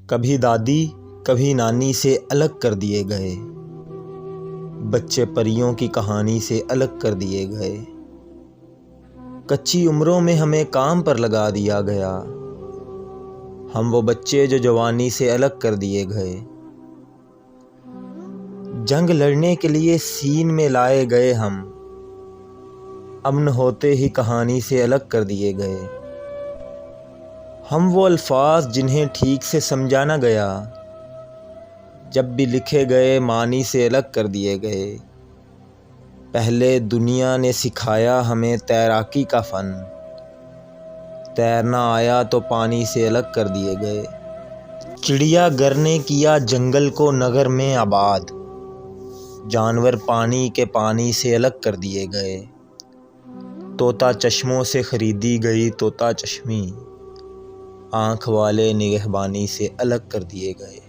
کبھی دادی کبھی نانی سے الگ کر دیے گئے، بچے پریوں کی کہانی سے الگ کر دیے گئے، کچی عمروں میں ہمیں کام پر لگا دیا گیا، ہم وہ بچے جو جوانی سے الگ کر دیے گئے، جنگ لڑنے کے لیے سین میں لائے گئے، ہم امن ہوتے ہی کہانی سے الگ کر دیے گئے، ہم وہ الفاظ جنہیں ٹھیک سے سمجھا نہ گیا، جب بھی لکھے گئے معنی سے الگ کر دیے گئے، پہلے دنیا نے سکھایا ہمیں تیراکی کا فن، تیرنا آیا تو پانی سے الگ کر دیے گئے، چڑیا گھر نے کیا جنگل کو نگر میں آباد، جانور پانی کے پانی سے الگ کر دیے گئے، طوطا چشموں سے خریدی گئی طوطا چشمی، آنکھ والے نگہبانی سے الگ کر دیے گئے۔